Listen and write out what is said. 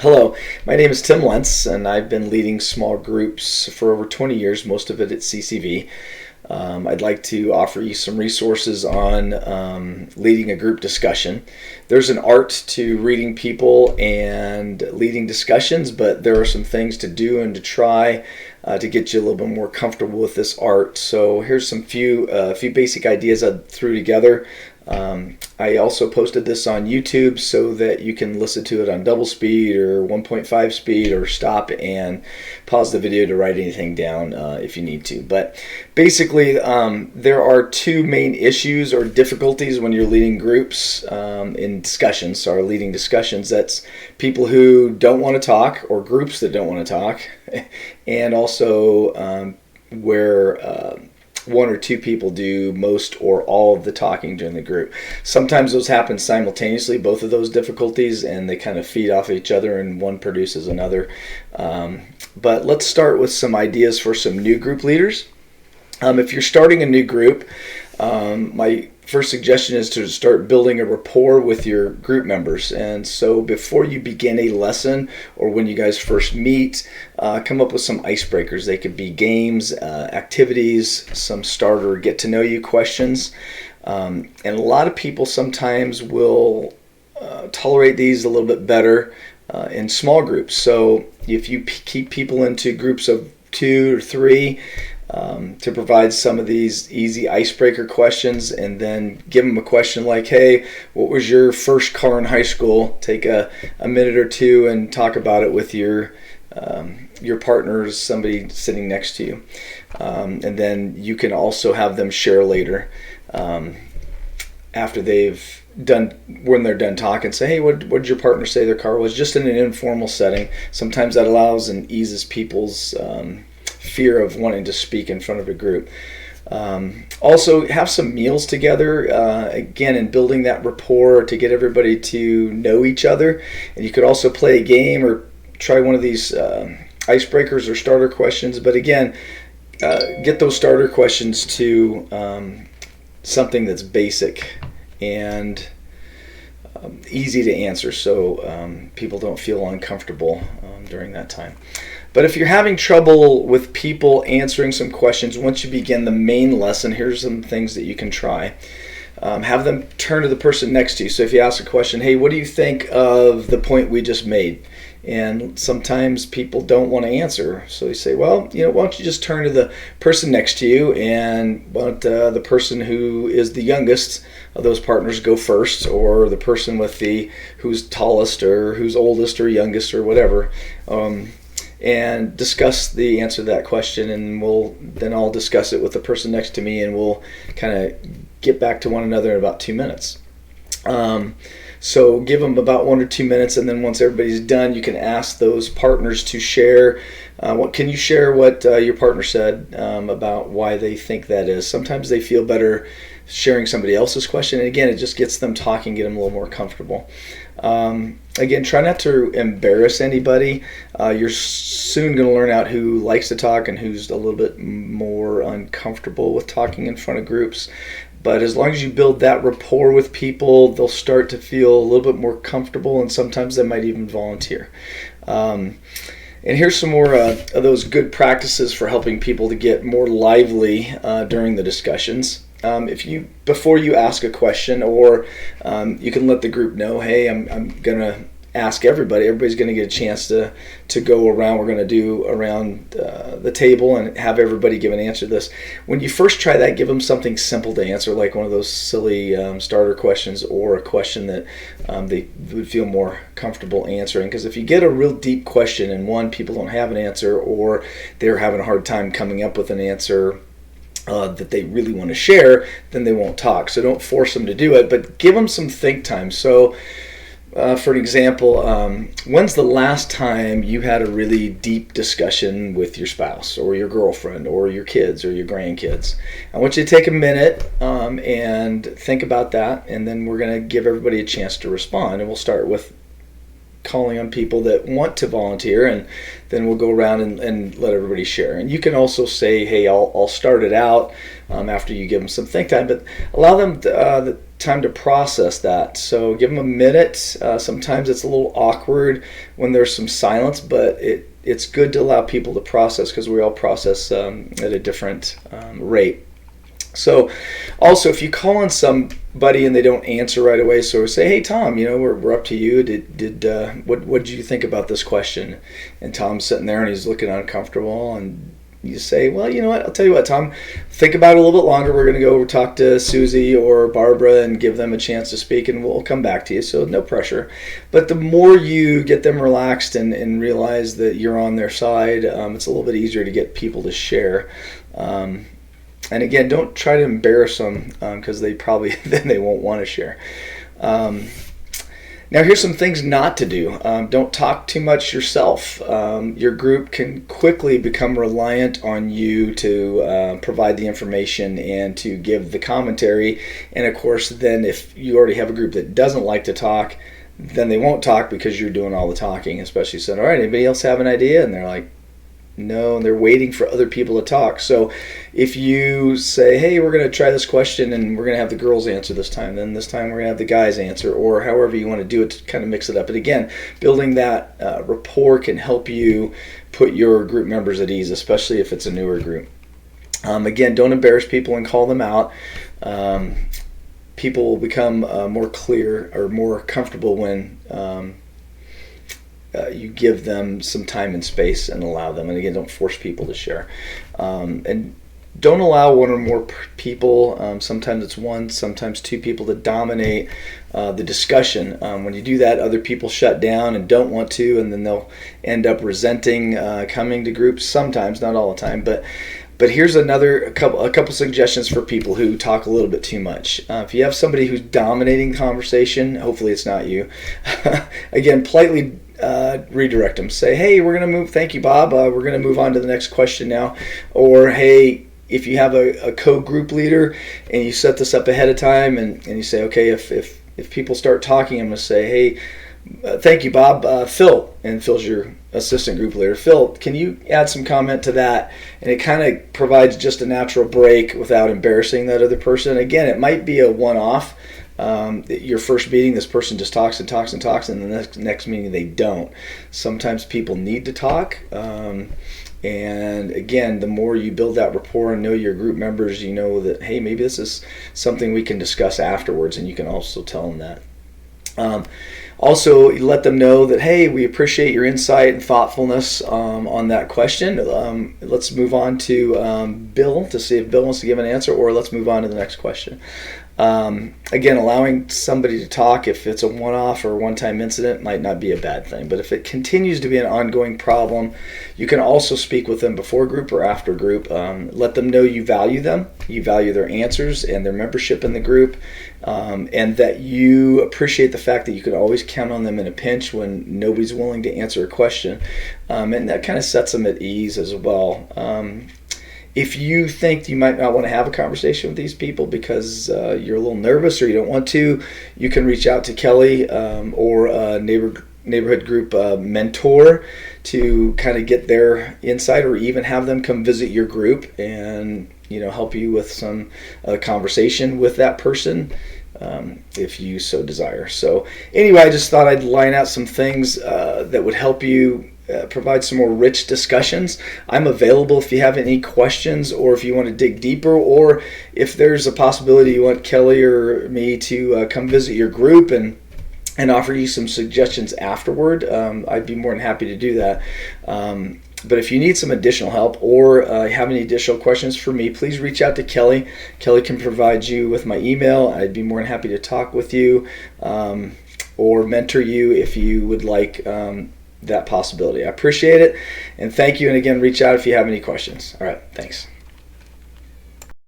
Hello, my name is Tim Lentz, and I've been leading small groups for over 20 years, most of it at CCV. I'd like to offer you some resources on leading a group discussion. There's an art to reading people and leading discussions, but there are some things to do and to try to get you a little bit more comfortable with this art. So here's some few basic ideas I threw together. I also posted this on YouTube so that you can listen to it on double speed or 1.5 speed, or stop and pause the video to write anything down if you need to. But basically, there are two main issues or difficulties when you're leading groups in discussions, or leading discussions. That's people who don't want to talk, or groups that don't want to talk, and also where one or two people do most or all of the talking during the group. Sometimes those happen simultaneously, both of those difficulties, and they kind of feed off each other and one produces another. But let's start with some ideas for some new group leaders. If you're starting a new group, my first suggestion is to start building a rapport with your group members. And so before you begin a lesson, or when you guys first meet, come up with some icebreakers. They could be games, activities, some starter get to know you questions. And a lot of people sometimes will tolerate these a little bit better in small groups. So if you keep people into groups of 2 or 3, to provide some of these easy icebreaker questions, and then give them a question like, hey, what was your first car in high school? Take a minute or two and talk about it with your partners, somebody sitting next to you. And then you can also have them share later after when they're done talking. Say, hey, what did your partner say their car was? Just in an informal setting. Sometimes that allows and eases people's fear of wanting to speak in front of a group. Also, have some meals together, again, in building that rapport to get everybody to know each other. And you could also play a game or try one of these icebreakers or starter questions. But again, get those starter questions to something that's basic and easy to answer, so people don't feel uncomfortable during that time. But if you're having trouble with people answering some questions once you begin the main lesson, here's some things that you can try. Have them turn to the person next to you. So if you ask a question, hey, what do you think of the point we just made? And sometimes people don't want to answer. So you say, well, why don't you just turn to the person next to you, and why don't the person who is the youngest of those partners go first, or the person who's tallest or who's oldest or youngest or whatever. And discuss the answer to that question, and I'll discuss it with the person next to me, and we'll kind of get back to one another in about 2 minutes. So give them about 1 or 2 minutes, and then once everybody's done, you can ask those partners to share. Can you share what your partner said about why they think that is? Sometimes they feel better sharing somebody else's question, and again, it just gets them talking, get them a little more comfortable. Again, try not to embarrass anybody. You're soon going to learn out who likes to talk and who's a little bit more uncomfortable with talking in front of groups. But as long as you build that rapport with people, they'll start to feel a little bit more comfortable, and sometimes they might even volunteer. And here's some more of those good practices for helping people to get more lively during the discussions. Before you ask a question, or you can let the group know, hey, I'm gonna ask everybody. Everybody's gonna get a chance to go around. We're gonna do around the table and have everybody give an answer to this. When you first try that, give them something simple to answer, like one of those silly starter questions, or a question that they would feel more comfortable answering. Because if you get a real deep question and people don't have an answer, or they're having a hard time coming up with an answer that they really want to share, then they won't talk. So don't force them to do it, but give them some think time. So for an example, when's the last time you had a really deep discussion with your spouse or your girlfriend or your kids or your grandkids? I want you to take a minute and think about that, and then we're going to give everybody a chance to respond, and we'll start with calling on people that want to volunteer, and then we'll go around and let everybody share. And you can also say, hey, I'll start it out after you give them some think time, but allow them the time to process that. So give them a minute. Sometimes it's a little awkward when there's some silence, but it's good to allow people to process, because we all process at a different rate. So also, if you call on somebody and they don't answer right away, so say, hey Tom, we're up to you. What did you think about this question? And Tom's sitting there and he's looking uncomfortable, and you say, well, you know what, I'll tell you what, Tom, think about it a little bit longer. We're going to go over talk to Susie or Barbara and give them a chance to speak, and we'll come back to you. So no pressure. But the more you get them relaxed and realize that you're on their side, it's a little bit easier to get people to share. And again, don't try to embarrass them, because they probably then they won't want to share. Now here's some things not to do. Don't talk too much yourself. Your group can quickly become reliant on you to provide the information and to give the commentary. And of course, then if you already have a group that doesn't like to talk, then they won't talk because you're doing all the talking, especially saying, all right, anybody else have an idea? And they're like, no, and they're waiting for other people to talk. So if you say, hey, we're going to try this question and we're going to have the girls answer this time, then this time we're going to have the guys answer, or however you want to do it to kind of mix it up. But again, building that rapport can help you put your group members at ease, especially if it's a newer group. Again, don't embarrass people and call them out. People will become more clear or more comfortable when you give them some time and space and allow them. And again, don't force people to share. And don't allow one or more people, sometimes it's one, sometimes two people, to dominate the discussion. When you do that, other people shut down and don't want to, and then they'll end up resenting coming to groups sometimes, not all the time. But here's a couple suggestions for people who talk a little bit too much. If you have somebody who's dominating the conversation, hopefully it's not you. Again, politely redirect them. Say, hey, we're going to move. Thank you, Bob. We're going to move on to the next question now. Or, hey, if you have a co-group leader and you set this up ahead of time, and you say, okay, if people start talking, I'm going to say, hey, thank you, Bob. Phil, and Phil's your assistant group leader. Phil, can you add some comment to that? And it kind of provides just a natural break without embarrassing that other person. Again, it might be a one-off. Your first meeting, this person just talks and talks and talks, and the next meeting they don't. Sometimes people need to talk. And again, the more you build that rapport and know your group members, you know that, hey, maybe this is something we can discuss afterwards, and you can also tell them that. Also, let them know that, hey, we appreciate your insight and thoughtfulness on that question. Let's move on to Bill to see if Bill wants to give an answer, or let's move on to the next question. Again, allowing somebody to talk, if it's a one-off or one-time incident, might not be a bad thing. But if it continues to be an ongoing problem, you can also speak with them before group or after group. Let them know you value them, you value their answers and their membership in the group, and that you appreciate the fact that you can always count on them in a pinch when nobody's willing to answer a question. And that kind of sets them at ease as well. If you think you might not want to have a conversation with these people because you're a little nervous or you don't want to, you can reach out to Kelly or a neighborhood group mentor to kind of get their insight, or even have them come visit your group and help you with some conversation with that person if you so desire. So anyway, I just thought I'd line out some things that would help you provide some more rich discussions. I'm available if you have any questions, or if you want to dig deeper, or if there's a possibility you want Kelly or me to come visit your group and offer you some suggestions afterward. I'd be more than happy to do that. But if you need some additional help or have any additional questions for me, please reach out to Kelly. Kelly can provide you with my email. I'd be more than happy to talk with you or mentor you if you would like that possibility. I appreciate it, and thank you. And again, reach out if you have any questions. All right, thanks.